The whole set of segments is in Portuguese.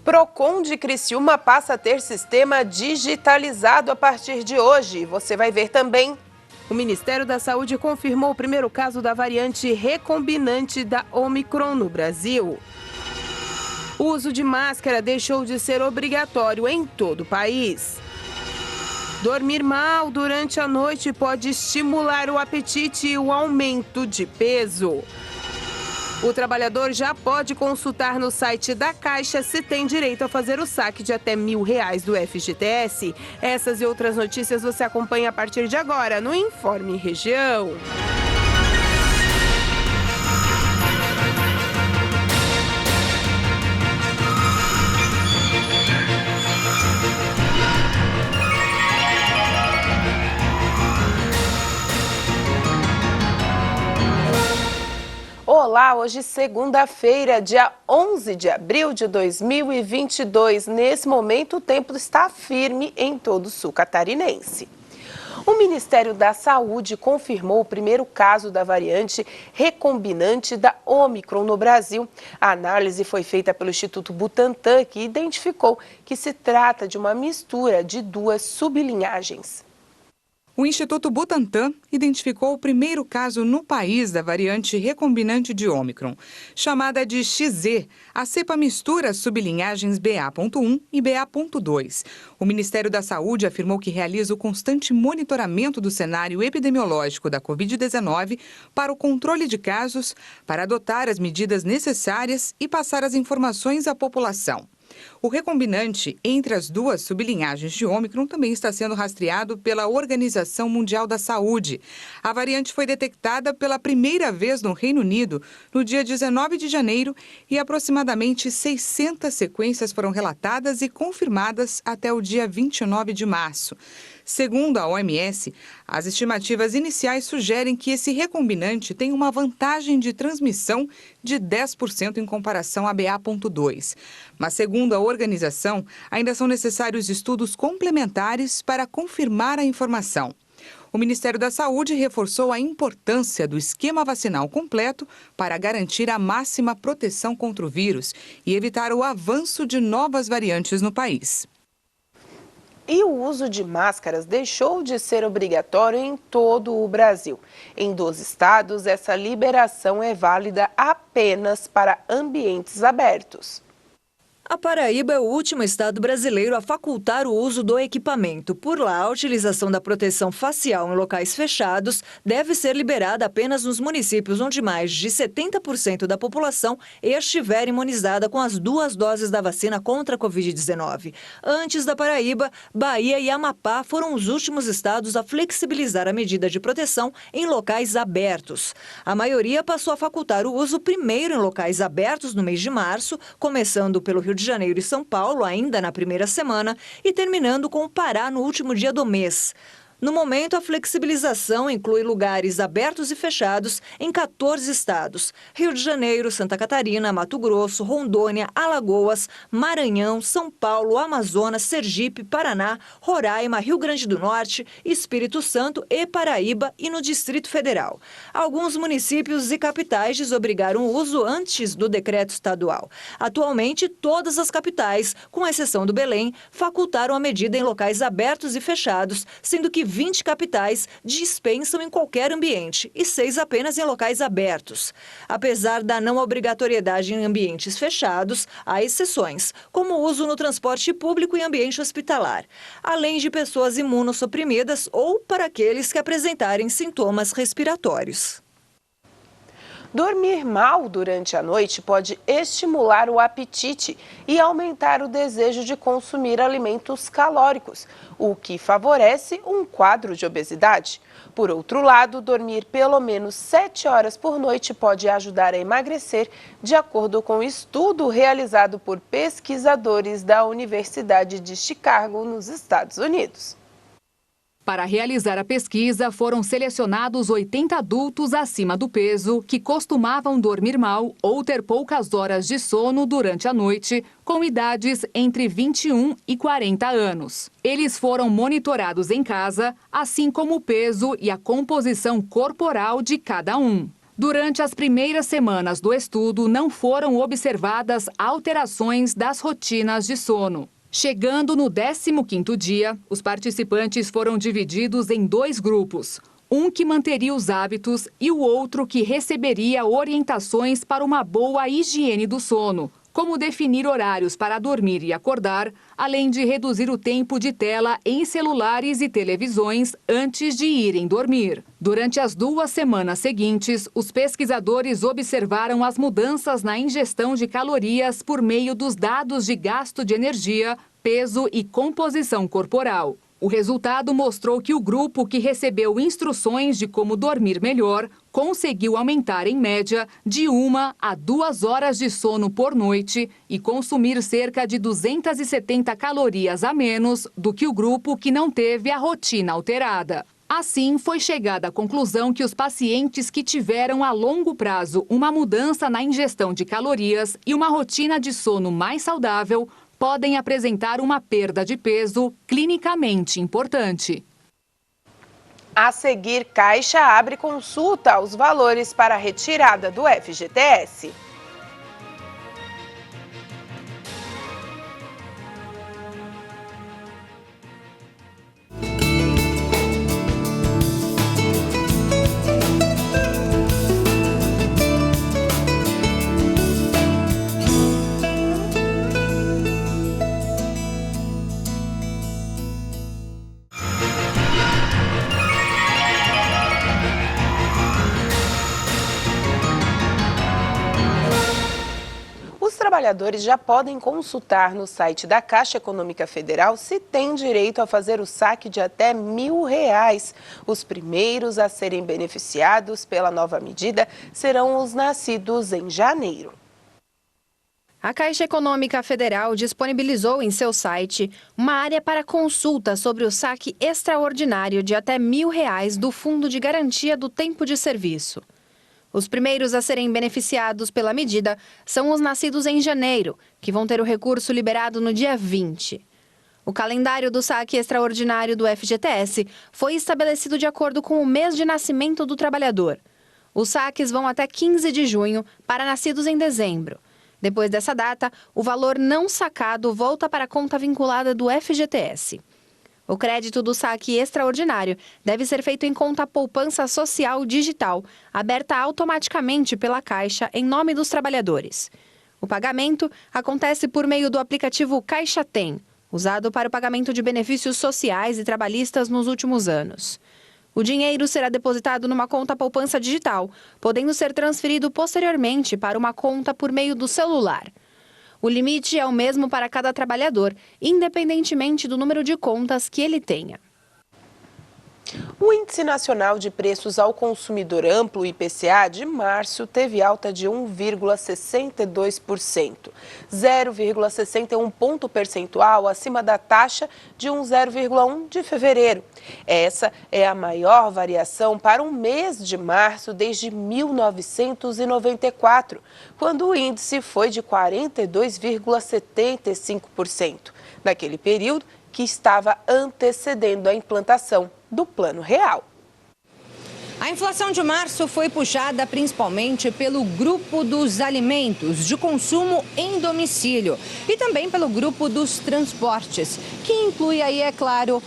Procon de Criciúma passa a ter sistema digitalizado a partir de hoje. Você vai ver também. O Ministério da Saúde confirmou o primeiro caso da variante recombinante da Omicron no Brasil. O uso de máscara deixou de ser obrigatório em todo o país. Dormir mal durante a noite pode estimular o apetite e o aumento de peso. O trabalhador já pode consultar no site da Caixa se tem direito a fazer o saque de até R$1.000 do FGTS. Essas e outras notícias você acompanha a partir de agora no Informe Região. Olá, hoje segunda-feira, dia 11 de abril de 2022. Nesse momento, o tempo está firme em todo o sul catarinense. O Ministério da Saúde confirmou o primeiro caso da variante recombinante da Omicron no Brasil. A análise foi feita pelo Instituto Butantan, que identificou que se trata de uma mistura de duas sublinhagens. O Instituto Butantan identificou o primeiro caso no país da variante recombinante de Ômicron. Chamada de XZ, a cepa mistura as sublinhagens BA.1 e BA.2. O Ministério da Saúde afirmou que realiza o constante monitoramento do cenário epidemiológico da Covid-19 para o controle de casos, para adotar as medidas necessárias e passar as informações à população. O recombinante entre as duas sublinhagens de Ômicron também está sendo rastreado pela Organização Mundial da Saúde. A variante foi detectada pela primeira vez no Reino Unido no dia 19 de janeiro e aproximadamente 600 sequências foram relatadas e confirmadas até o dia 29 de março. Segundo a OMS, as estimativas iniciais sugerem que esse recombinante tem uma vantagem de transmissão de 10% em comparação a BA.2. Mas, segundo a organização, ainda são necessários estudos complementares para confirmar a informação. O Ministério da Saúde reforçou a importância do esquema vacinal completo para garantir a máxima proteção contra o vírus e evitar o avanço de novas variantes no país. E o uso de máscaras deixou de ser obrigatório em todo o Brasil. Em 12 estados, essa liberação é válida apenas para ambientes abertos. A Paraíba é o último estado brasileiro a facultar o uso do equipamento. Por lá, a utilização da proteção facial em locais fechados deve ser liberada apenas nos municípios onde mais de 70% da população estiver imunizada com as 2 doses da vacina contra a Covid-19. Antes da Paraíba, Bahia e Amapá foram os últimos estados a flexibilizar a medida de proteção em locais abertos. A maioria passou a facultar o uso primeiro em locais abertos no mês de março, começando pelo Rio de Janeiro e São Paulo, ainda na primeira semana, e terminando com o Pará no último dia do mês. No momento, a flexibilização inclui lugares abertos e fechados em 14 estados: Rio de Janeiro, Santa Catarina, Mato Grosso, Rondônia, Alagoas, Maranhão, São Paulo, Amazonas, Sergipe, Paraná, Roraima, Rio Grande do Norte, Espírito Santo e Paraíba e no Distrito Federal. Alguns municípios e capitais desobrigaram o uso antes do decreto estadual. Atualmente, todas as capitais, com exceção do Belém, facultaram a medida em locais abertos e fechados, sendo que 20 capitais dispensam em qualquer ambiente e 6 apenas em locais abertos. Apesar da não obrigatoriedade em ambientes fechados, há exceções, como o uso no transporte público e ambiente hospitalar, além de pessoas imunossuprimidas ou para aqueles que apresentarem sintomas respiratórios. Dormir mal durante a noite pode estimular o apetite e aumentar o desejo de consumir alimentos calóricos, o que favorece um quadro de obesidade. Por outro lado, dormir pelo menos 7 horas por noite pode ajudar a emagrecer, de acordo com um estudo realizado por pesquisadores da Universidade de Chicago, nos Estados Unidos. Para realizar a pesquisa, foram selecionados 80 adultos acima do peso que costumavam dormir mal ou ter poucas horas de sono durante a noite, com idades entre 21 e 40 anos. Eles foram monitorados em casa, assim como o peso e a composição corporal de cada um. Durante as primeiras semanas do estudo, não foram observadas alterações das rotinas de sono. Chegando no 15º dia, os participantes foram divididos em 2 grupos. Um que manteria os hábitos e o outro que receberia orientações para uma boa higiene do sono, como definir horários para dormir e acordar, além de reduzir o tempo de tela em celulares e televisões antes de irem dormir. Durante as 2 semanas seguintes, os pesquisadores observaram as mudanças na ingestão de calorias por meio dos dados de gasto de energia, peso e composição corporal. O resultado mostrou que o grupo que recebeu instruções de como dormir melhor conseguiu aumentar, em média, de 1 a 2 horas de sono por noite e consumir cerca de 270 calorias a menos do que o grupo que não teve a rotina alterada. Assim, foi chegada à conclusão que os pacientes que tiveram a longo prazo uma mudança na ingestão de calorias e uma rotina de sono mais saudável podem apresentar uma perda de peso clinicamente importante. A seguir, Caixa abre consulta aos valores para a retirada do FGTS. Os trabalhadores já podem consultar no site da Caixa Econômica Federal se têm direito a fazer o saque de até R$1.000. Os primeiros a serem beneficiados pela nova medida serão os nascidos em janeiro. A Caixa Econômica Federal disponibilizou em seu site uma área para consulta sobre o saque extraordinário de até R$1.000 do Fundo de Garantia do Tempo de Serviço. Os primeiros a serem beneficiados pela medida são os nascidos em janeiro, que vão ter o recurso liberado no dia 20. O calendário do saque extraordinário do FGTS foi estabelecido de acordo com o mês de nascimento do trabalhador. Os saques vão até 15 de junho para nascidos em dezembro. Depois dessa data, o valor não sacado volta para a conta vinculada do FGTS. O crédito do saque extraordinário deve ser feito em conta poupança social digital, aberta automaticamente pela Caixa em nome dos trabalhadores. O pagamento acontece por meio do aplicativo Caixa Tem, usado para o pagamento de benefícios sociais e trabalhistas nos últimos anos. O dinheiro será depositado numa conta poupança digital, podendo ser transferido posteriormente para uma conta por meio do celular. O limite é o mesmo para cada trabalhador, independentemente do número de contas que ele tenha. O Índice Nacional de Preços ao Consumidor Amplo, IPCA, de março teve alta de 1,62%, 0,61 ponto percentual acima da taxa de 0,1 de fevereiro. Essa é a maior variação para um mês de março desde 1994, quando o índice foi de 42,75%, naquele período que estava antecedendo a implantação do Plano Real. A inflação de março foi puxada principalmente pelo grupo dos alimentos de consumo em domicílio e também pelo grupo dos transportes, que inclui aí, é claro,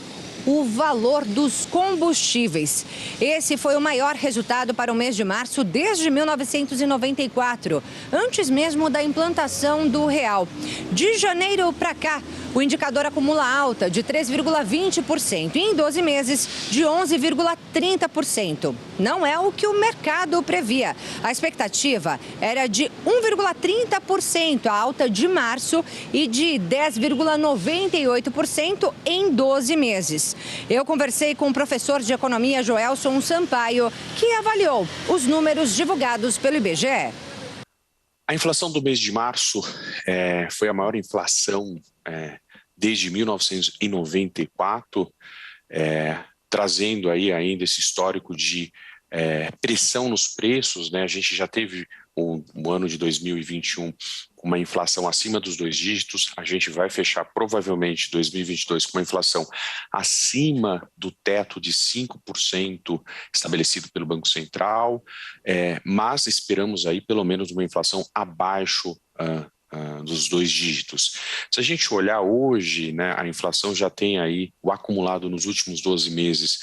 o valor dos combustíveis. Esse foi o maior resultado para o mês de março desde 1994, antes mesmo da implantação do real. De janeiro para cá, o indicador acumula alta de 3,20% e em 12 meses de 11,30%. Não é o que o mercado previa. A expectativa era de 1,30% a alta de março e de 10,98% em 12 meses. Eu conversei com o professor de economia Joelson Sampaio, que avaliou os números divulgados pelo IBGE. A inflação do mês de março foi a maior inflação desde 1994, trazendo aí ainda esse histórico de pressão nos preços, né? A gente já teve o ano de 2021 com uma inflação acima dos 2 dígitos, a gente vai fechar provavelmente 2022 com uma inflação acima do teto de 5% estabelecido pelo Banco Central, mas esperamos aí pelo menos uma inflação abaixo dos 2 dígitos. Se a gente olhar hoje, né, a inflação já tem aí o acumulado nos últimos 12 meses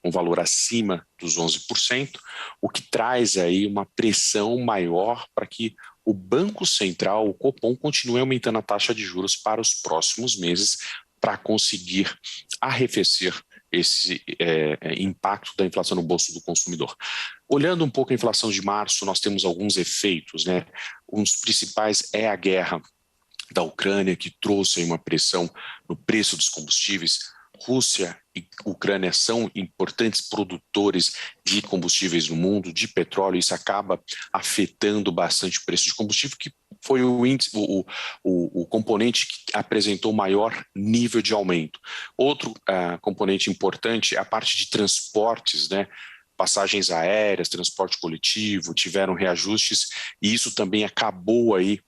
um valor acima dos 11%, o que traz aí uma pressão maior para que o Banco Central, o Copom, continue aumentando a taxa de juros para os próximos meses para conseguir arrefecer esse impacto da inflação no bolso do consumidor. Olhando um pouco a inflação de março, nós temos alguns efeitos, né? Um dos principais é a guerra da Ucrânia, que trouxe uma pressão no preço dos combustíveis. Rússia e Ucrânia são importantes produtores de combustíveis no mundo, de petróleo, isso acaba afetando bastante o preço de combustível, que foi o componente que apresentou maior nível de aumento. Outro componente importante é a parte de transportes, né? Passagens aéreas, transporte coletivo, tiveram reajustes e isso também acabou aí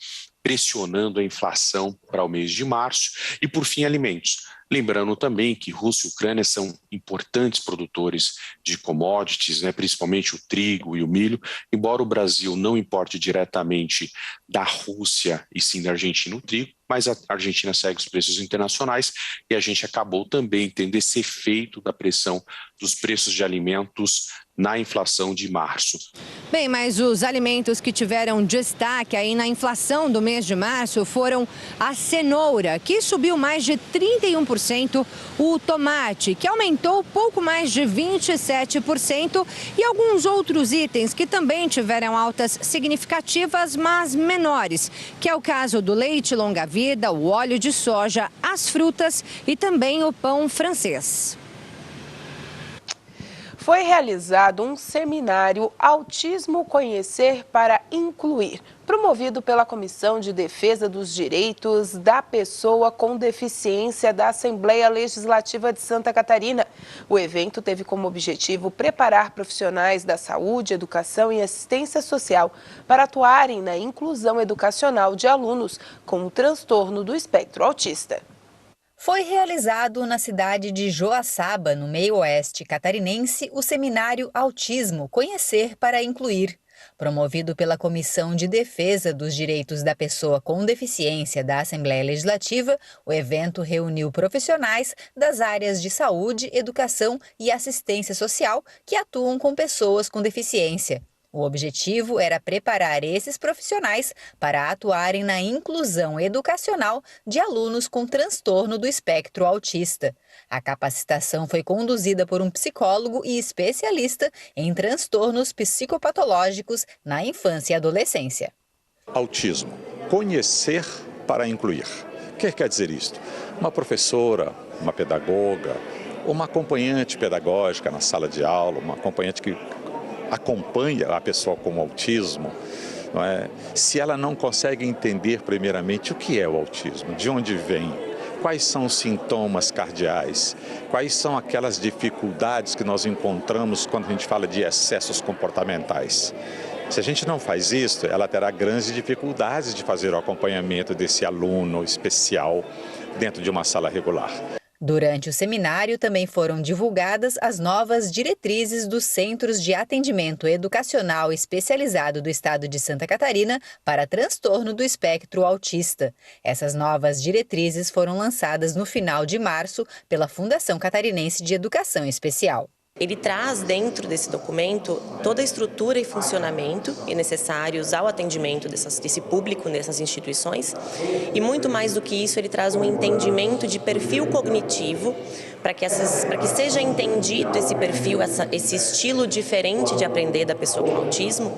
pressionando a inflação para o mês de março. E, por fim, alimentos. Lembrando também que Rússia e Ucrânia são importantes produtores de commodities, né, principalmente o trigo e o milho, embora o Brasil não importe diretamente da Rússia e sim da Argentina o trigo, mas a Argentina segue os preços internacionais e a gente acabou também tendo esse efeito da pressão dos preços de alimentos na inflação de março. Bem, mas os alimentos que tiveram destaque aí na inflação do mês de março foram a cenoura, que subiu mais de 31%, o tomate, que aumentou pouco mais de 27%, e alguns outros itens que também tiveram altas significativas, mas menores, que é o caso do leite longa-vida, o óleo de soja, as frutas e também o pão francês. Foi realizado um seminário Autismo Conhecer para Incluir, promovido pela Comissão de Defesa dos Direitos da Pessoa com Deficiência da Assembleia Legislativa de Santa Catarina. O evento teve como objetivo preparar profissionais da saúde, educação e assistência social para atuarem na inclusão educacional de alunos com o transtorno do espectro autista. Foi realizado na cidade de Joaçaba, no meio-oeste catarinense, o seminário Autismo Conhecer para Incluir. Promovido pela Comissão de Defesa dos Direitos da Pessoa com Deficiência da Assembleia Legislativa, o evento reuniu profissionais das áreas de saúde, educação e assistência social que atuam com pessoas com deficiência. O objetivo era preparar esses profissionais para atuarem na inclusão educacional de alunos com transtorno do espectro autista. A capacitação foi conduzida por um psicólogo e especialista em transtornos psicopatológicos na infância e adolescência. Autismo, conhecer para incluir. O que quer dizer isto? Uma professora, uma pedagoga, uma acompanhante pedagógica na sala de aula, uma acompanhante que acompanha a pessoa com autismo, não é? Se ela não consegue entender primeiramente o que é o autismo, de onde vem, quais são os sintomas cardeais, quais são aquelas dificuldades que nós encontramos quando a gente fala de excessos comportamentais. Se a gente não faz isso, ela terá grandes dificuldades de fazer o acompanhamento desse aluno especial dentro de uma sala regular. Durante o seminário também foram divulgadas as novas diretrizes dos Centros de Atendimento Educacional Especializado do Estado de Santa Catarina para transtorno do espectro autista. Essas novas diretrizes foram lançadas no final de março pela Fundação Catarinense de Educação Especial. Ele traz dentro desse documento toda a estrutura e funcionamento necessários ao atendimento desse público nessas instituições e muito mais do que isso, ele traz um entendimento de perfil cognitivo para que seja entendido esse perfil, esse estilo diferente de aprender da pessoa com autismo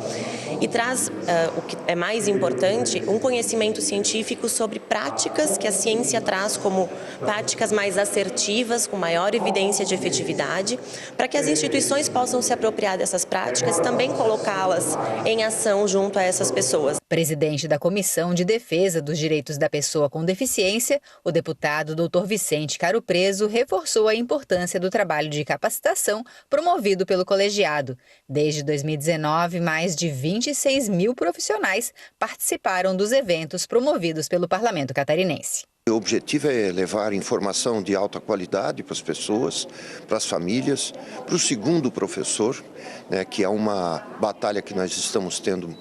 e traz, o que é mais importante, um conhecimento científico sobre práticas que a ciência traz como práticas mais assertivas, com maior evidência de efetividade, para que as instituições possam se apropriar dessas práticas e também colocá-las em ação junto a essas pessoas. Presidente da Comissão de Defesa dos Direitos da Pessoa com Deficiência, o deputado Dr. Vicente Caro Preso reforçou reforçou a importância do trabalho de capacitação promovido pelo colegiado. Desde 2019, mais de 26 mil profissionais participaram dos eventos promovidos pelo Parlamento Catarinense. O objetivo é levar informação de alta qualidade para as pessoas, para as famílias, para o segundo professor, né, que é uma batalha que nós estamos tendo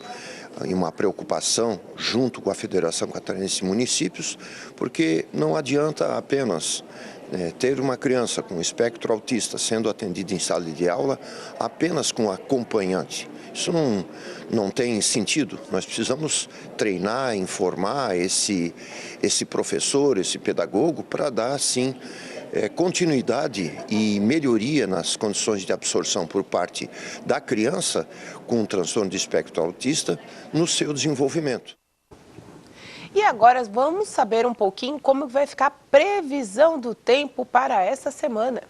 e uma preocupação junto com a Federação Catarinense de Municípios, porque não adianta apenas ter uma criança com espectro autista sendo atendida em sala de aula apenas com acompanhante. Isso não tem sentido. Nós precisamos treinar, informar esse professor, esse pedagogo, para dar, sim, continuidade e melhoria nas condições de absorção por parte da criança com transtorno de espectro autista no seu desenvolvimento. E agora vamos saber um pouquinho como vai ficar a previsão do tempo para essa semana.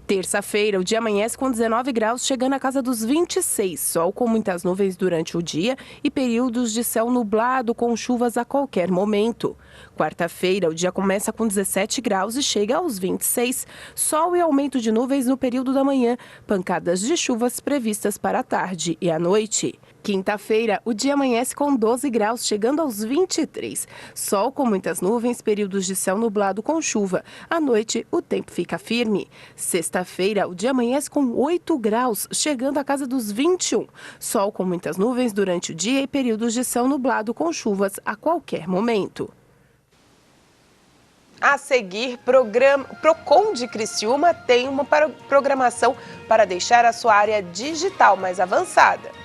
Terça-feira, o dia amanhece com 19 graus, chegando à casa dos 26. Sol com muitas nuvens durante o dia e períodos de céu nublado com chuvas a qualquer momento. Quarta-feira, o dia começa com 17 graus e chega aos 26. Sol e aumento de nuvens no período da manhã. Pancadas de chuvas previstas para a tarde e à noite. Quinta-feira, o dia amanhece com 12 graus, chegando aos 23. Sol com muitas nuvens, períodos de céu nublado com chuva. À noite, o tempo fica firme. Sexta-feira, o dia amanhece com 8 graus, chegando à casa dos 21. Sol com muitas nuvens durante o dia e períodos de céu nublado com chuvas a qualquer momento. A seguir, Procon de Criciúma tem uma programação para deixar a sua área digital mais avançada.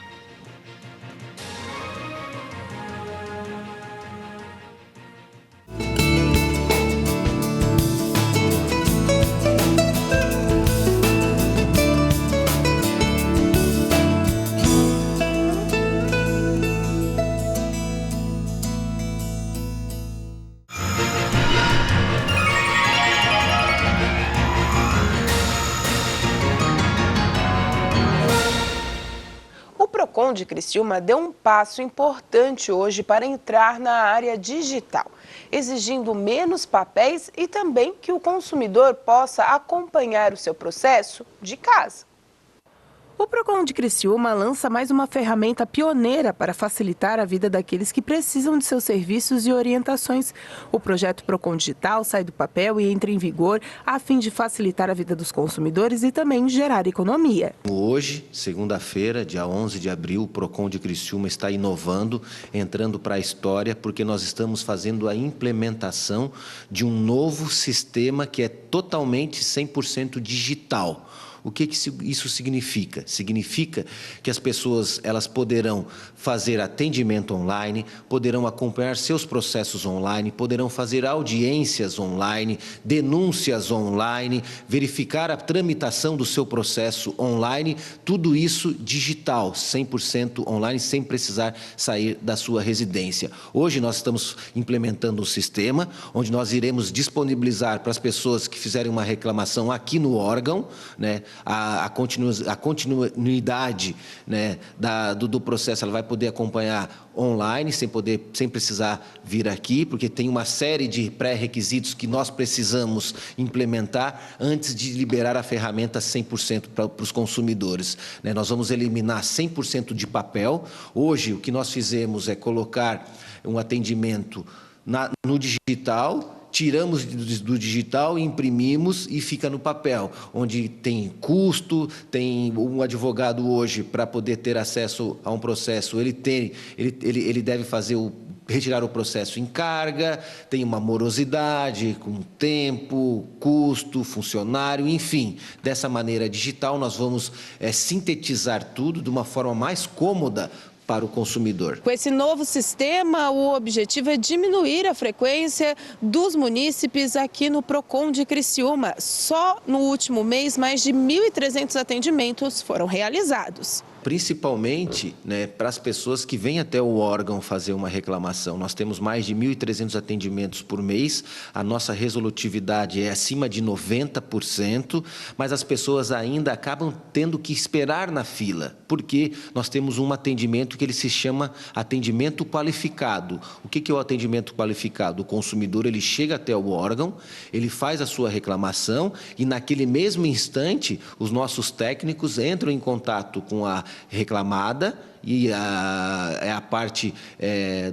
O Procon de Criciúma deu um passo importante hoje para entrar na área digital, exigindo menos papéis e também que o consumidor possa acompanhar o seu processo de casa. O Procon de Criciúma lança mais uma ferramenta pioneira para facilitar a vida daqueles que precisam de seus serviços e orientações. O projeto Procon Digital sai do papel e entra em vigor a fim de facilitar a vida dos consumidores e também gerar economia. Hoje, segunda-feira, dia 11 de abril, o Procon de Criciúma está inovando, entrando para a história, porque nós estamos fazendo a implementação de um novo sistema que é totalmente 100% digital. O que isso significa? Significa que as pessoas elas poderão fazer atendimento online, poderão acompanhar seus processos online, poderão fazer audiências online, denúncias online, verificar a tramitação do seu processo online, tudo isso digital, 100% online, sem precisar sair da sua residência. Hoje nós estamos implementando um sistema onde nós iremos disponibilizar para as pessoas que fizerem uma reclamação aqui no órgão, né, a continuidade, né, do processo. Ela vai poder acompanhar online, sem precisar vir aqui, porque tem uma série de pré-requisitos que nós precisamos implementar antes de liberar a ferramenta 100% para os consumidores. Né? Nós vamos eliminar 100% de papel. Hoje, o que nós fizemos é colocar um atendimento no digital. Tiramos do digital, imprimimos e fica no papel, onde tem custo, tem um advogado hoje para poder ter acesso a um processo, ele deve retirar o processo em carga, tem uma morosidade com tempo, custo, funcionário, enfim. Dessa maneira digital nós vamos sintetizar tudo de uma forma mais cômoda para o consumidor. Com esse novo sistema, o objetivo é diminuir a frequência dos munícipes aqui no Procon de Criciúma. Só no último mês, mais de 1.300 atendimentos foram realizados. Principalmente, né, para as pessoas que vêm até o órgão fazer uma reclamação. Nós temos mais de 1.300 atendimentos por mês, a nossa resolutividade é acima de 90%, mas as pessoas ainda acabam tendo que esperar na fila, porque nós temos um atendimento que ele se chama atendimento qualificado. O que é o atendimento qualificado? O consumidor ele chega até o órgão, ele faz a sua reclamação e naquele mesmo instante os nossos técnicos entram em contato com a reclamada e a parte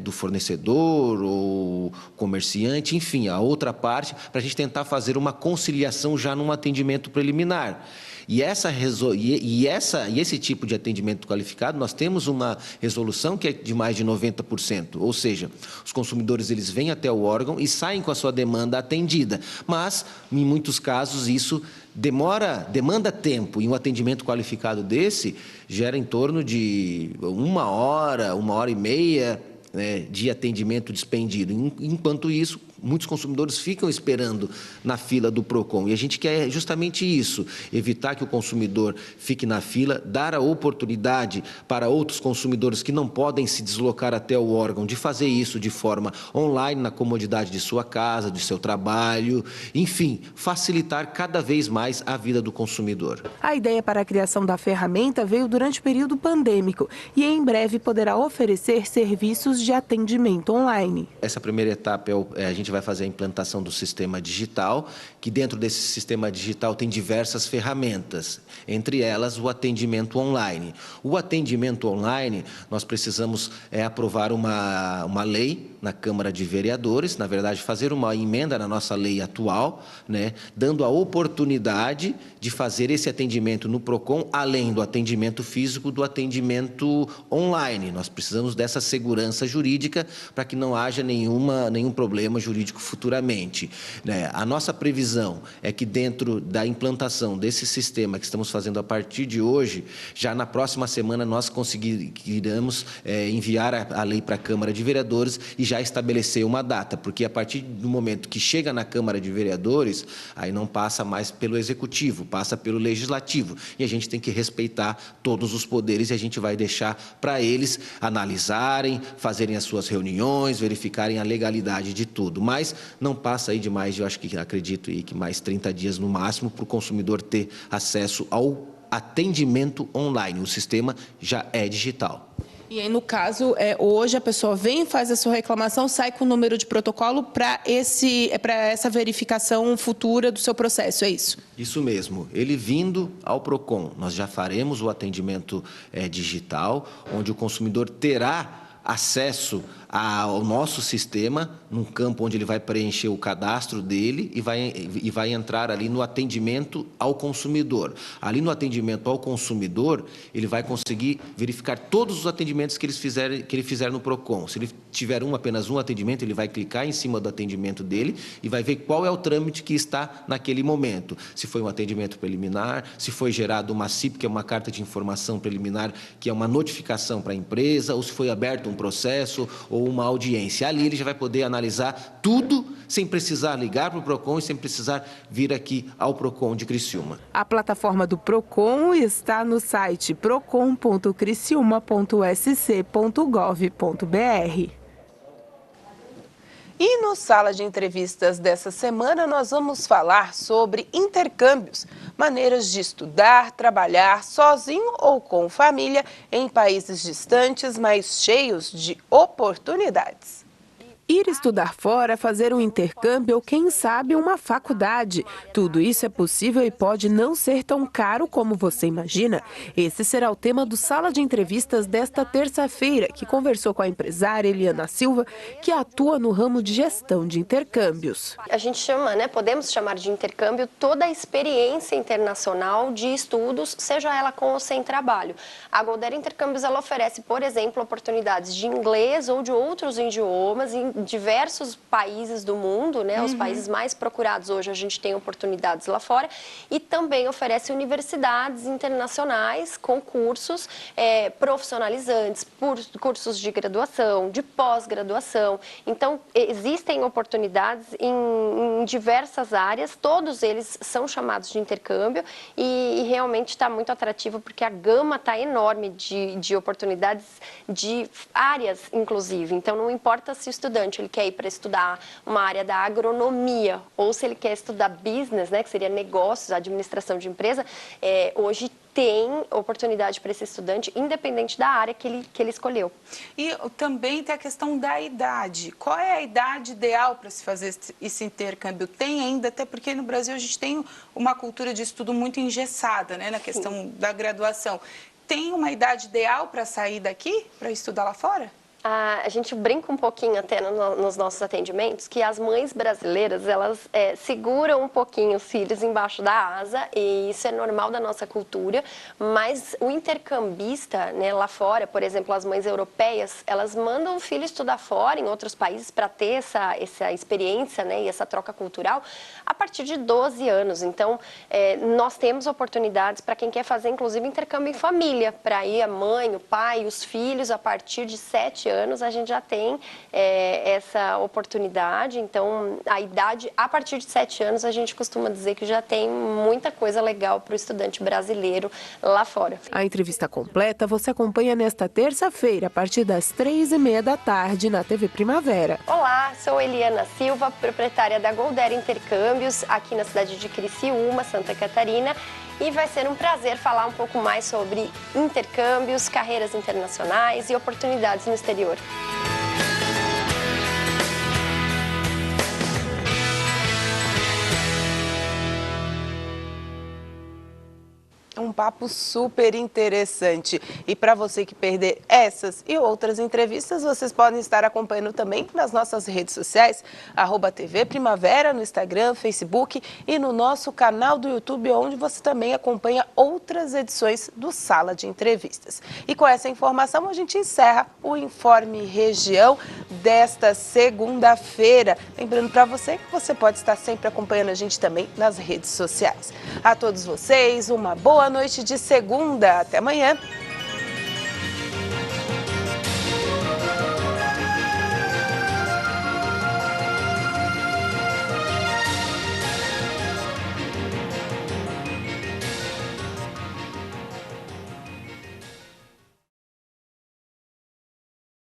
do fornecedor ou comerciante, enfim, a outra parte, para a gente tentar fazer uma conciliação já num atendimento preliminar. E esse tipo de atendimento qualificado, nós temos uma resolução que é de mais de 90%, ou seja, os consumidores eles vêm até o órgão e saem com a sua demanda atendida, mas, em muitos casos, isso demanda tempo, e um atendimento qualificado desse gera em torno de 1 hora, 1h30, né, de atendimento dispendido. Enquanto isso, muitos consumidores ficam esperando na fila do PROCON. E a gente quer justamente isso, evitar que o consumidor fique na fila, dar a oportunidade para outros consumidores que não podem se deslocar até o órgão de fazer isso de forma online, na comodidade de sua casa, de seu trabalho, enfim, facilitar cada vez mais a vida do consumidor. A ideia para a criação da ferramenta veio durante o período pandêmico e em breve poderá oferecer serviços de atendimento online. Essa primeira etapa a gente vai fazer a implantação do sistema digital, que dentro desse sistema digital tem diversas ferramentas, entre elas o atendimento online. O atendimento online, nós precisamos aprovar uma lei na Câmara de Vereadores, na verdade fazer uma emenda na nossa lei atual, né, dando a oportunidade de fazer esse atendimento no PROCON, além do atendimento físico, do atendimento online. Nós precisamos dessa segurança jurídica para que não haja nenhum problema jurídico futuramente, né? A nossa previsão é que dentro da implantação desse sistema que estamos fazendo a partir de hoje, já na próxima semana nós conseguiremos enviar a lei para a Câmara de Vereadores e já estabelecer uma data, porque a partir do momento que chega na Câmara de Vereadores, aí não passa mais pelo Executivo, passa pelo Legislativo, e a gente tem que respeitar todos os poderes e a gente vai deixar para eles analisarem, fazerem as suas reuniões, verificarem a legalidade de tudo, mas não passa aí de mais, eu acho que acredito aí que mais 30 dias no máximo para o consumidor ter acesso ao atendimento online, o sistema já é digital. E aí, no caso, hoje a pessoa vem, faz a sua reclamação, sai com o número de protocolo para essa verificação futura do seu processo, é isso? Isso mesmo. Ele vindo ao PROCON, nós já faremos o atendimento digital, onde o consumidor terá acesso ao nosso sistema, num campo onde ele vai preencher o cadastro dele e vai entrar ali no atendimento ao consumidor. Ali no atendimento ao consumidor, ele vai conseguir verificar todos os atendimentos que ele fizer no PROCON. Se ele tiver apenas um atendimento, ele vai clicar em cima do atendimento dele e vai ver qual é o trâmite que está naquele momento. Se foi um atendimento preliminar, se foi gerado uma CIP, que é uma carta de informação preliminar, que é uma notificação para a empresa, ou se foi aberto um processo ou uma audiência. Ali ele já vai poder analisar tudo sem precisar ligar para o PROCON e sem precisar vir aqui ao PROCON de Criciúma. A plataforma do PROCON está no site procon.criciúma.sc.gov.br. E no Sala de Entrevistas dessa semana nós vamos falar sobre intercâmbios, maneiras de estudar, trabalhar sozinho ou com família em países distantes, mas cheios de oportunidades. Ir estudar fora, fazer um intercâmbio ou, quem sabe, uma faculdade. Tudo isso é possível e pode não ser tão caro como você imagina. Esse será o tema do Sala de Entrevistas desta terça-feira, que conversou com a empresária Eliana Silva, que atua no ramo de gestão de intercâmbios. A gente chama, podemos chamar de intercâmbio toda a experiência internacional de estudos, seja ela com ou sem trabalho. A Goldera Intercâmbios ela oferece, por exemplo, oportunidades de inglês ou de outros idiomas em diversos países do mundo, né? Os países mais procurados hoje, a gente tem oportunidades lá fora, e também oferece universidades internacionais com cursos profissionalizantes, cursos de graduação, de pós-graduação. Então, existem oportunidades em diversas áreas, todos eles são chamados de intercâmbio e realmente está muito atrativo porque a gama está enorme de oportunidades, de áreas, inclusive. Então, não importa se o estudante ele quer ir para estudar uma área da agronomia ou se ele quer estudar business, né, que seria negócios, administração de empresa, hoje tem oportunidade para esse estudante, independente da área que ele escolheu. E também tem a questão da idade. Qual é a idade ideal para se fazer esse intercâmbio? Tem ainda, até porque no Brasil a gente tem uma cultura de estudo muito engessada, né, na questão da graduação. Tem uma idade ideal para sair daqui, para estudar lá fora? A gente brinca um pouquinho até nos nossos atendimentos que as mães brasileiras, elas seguram um pouquinho os filhos embaixo da asa e isso é normal da nossa cultura, mas o intercambista, né, lá fora, por exemplo, as mães europeias, elas mandam o filho estudar fora em outros países para ter essa experiência, né, e essa troca cultural a partir de 12 anos. Então, nós temos oportunidades para quem quer fazer, inclusive, intercâmbio em família, para ir a mãe, o pai, os filhos, a partir de 7 anos a gente já tem essa oportunidade. Então, a idade, a partir de 7 anos, a gente costuma dizer que já tem muita coisa legal para o estudante brasileiro lá fora. A entrevista completa você acompanha nesta terça-feira, a partir das 3h30 da tarde, na TV Primavera. Olá, sou Eliana Silva, proprietária da Goldera Intercâmbios, aqui na cidade de Criciúma, Santa Catarina. E vai ser um prazer falar um pouco mais sobre intercâmbios, carreiras internacionais e oportunidades no exterior. Um papo super interessante. E para você que perder essas e outras entrevistas, vocês podem estar acompanhando também nas nossas redes sociais, @TV Primavera, no Instagram, Facebook e no nosso canal do YouTube, onde você também acompanha outras edições do Sala de Entrevistas. E com essa informação, a gente encerra o Informe Região desta segunda-feira. Lembrando para você que você pode estar sempre acompanhando a gente também nas redes sociais. A todos vocês, uma boa noite de segunda. Até amanhã.